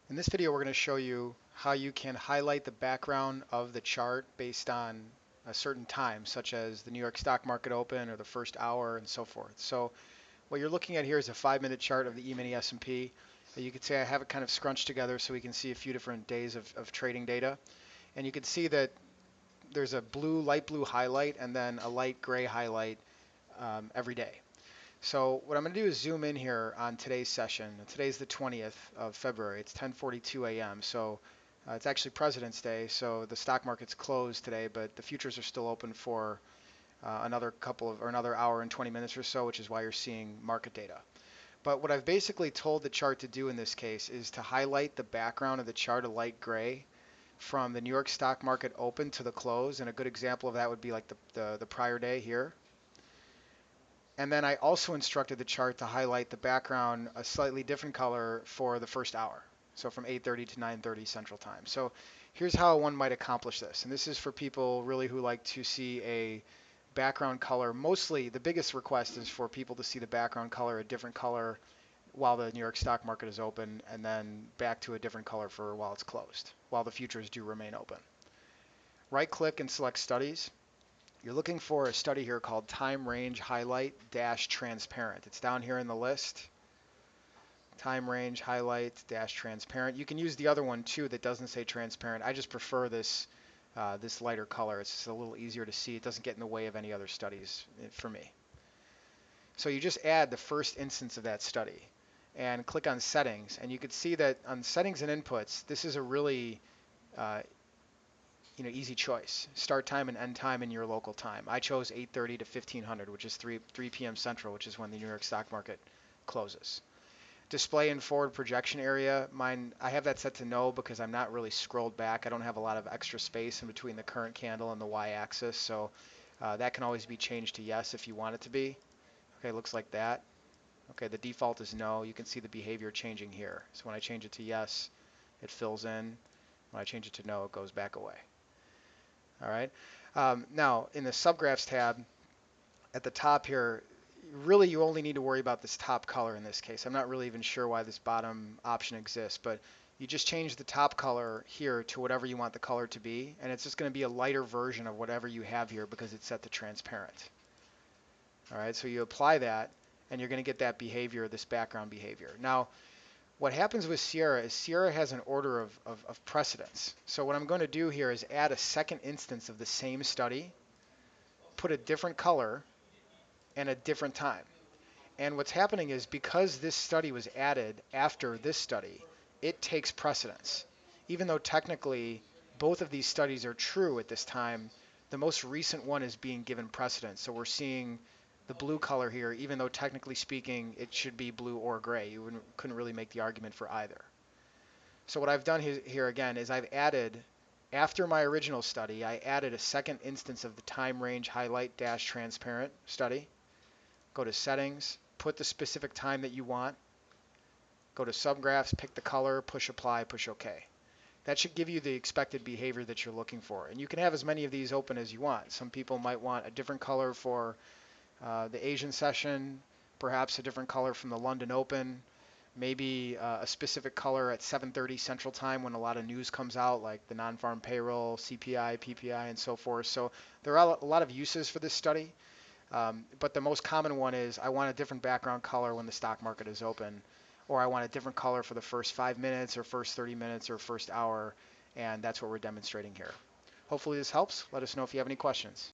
In this video, we're going to show you how you can highlight the background of the chart based on a certain time, such as the New York stock market open or the first hour and so forth. So what you're looking at here is a 5-minute chart of the E-mini S&P. You could say I have it kind of scrunched together so we can see a few different days of trading data. And you can see that there's a light blue highlight and then a light gray highlight every day. So what I'm going to do is zoom in here on today's session. Today's the 20th of February. It's 10:42 a.m. So it's actually President's Day. So the stock market's closed today, but the futures are still open for another hour and 20 minutes or so, which is why you're seeing market data. But what I've basically told the chart to do in this case is to highlight the background of the chart a light gray from the New York stock market open to the close. And a good example of that would be like the prior day here. And then I also instructed the chart to highlight the background a slightly different color for the first hour. So from 8:30 to 9:30 Central Time. So here's how one might accomplish this. And this is for people really who like to see a background color. Mostly the biggest request is for people to see the background color a different color while the New York stock market is open, and then back to a different color for while it's closed, while the futures do remain open. Right click and select studies. You're looking for a study here called time range highlight dash transparent. It's down here in the list. Time range highlight dash transparent. You can use the other one too that doesn't say transparent. I just prefer this this lighter color. It's just a little easier to see. It doesn't get in the way of any other studies for me. So you just add the first instance of that study and click on settings, and you can see that on settings and inputs, this is a really uh, easy choice. Start time and end time in your local time. I chose 8:30 to 1500, which is 3 p.m. Central, which is when the New York stock market closes. Display and forward projection area, mine, I have that set to no because I'm not really scrolled back. I don't have a lot of extra space in between the current candle and the y-axis, so that can always be changed to yes if you want it to be. Okay, looks like that. Okay, the default is no. You can see the behavior changing here. So when I change it to yes, it fills in. When I change it to no, it goes back away. All right. Now, in the subgraphs tab at the top here, really you only need to worry about this top color in this case. I'm not really even sure why this bottom option exists, but you just change the top color here to whatever you want the color to be, and it's just going to be a lighter version of whatever you have here because it's set to transparent. All right, so you apply that, and you're going to get that behavior, this background behavior. Now, what happens with Sierra is Sierra has an order of precedence. So what I'm going to do here is add a second instance of the same study, put a different color, and a different time. And what's happening is because this study was added after this study, it takes precedence. Even though technically both of these studies are true at this time, the most recent one is being given precedence. So we're seeing the blue color here, even though technically speaking it should be blue or gray. You couldn't really make the argument for either. So what I've done here again is I've added, after my original study, I added a second instance of the time range highlight dash transparent study. Go to settings, put the specific time that you want, go to subgraphs, pick the color, push apply, push OK. That should give you the expected behavior that you're looking for. And you can have as many of these open as you want. Some people might want a different color for the Asian session, perhaps a different color from the London Open, maybe a specific color at 7:30 Central Time when a lot of news comes out, like the non-farm payroll, CPI, PPI, and so forth. So there are a lot of uses for this study. But the most common one is I want a different background color when the stock market is open, or I want a different color for the first 5 minutes or first 30 minutes or first hour, and that's what we're demonstrating here. Hopefully this helps. Let us know if you have any questions.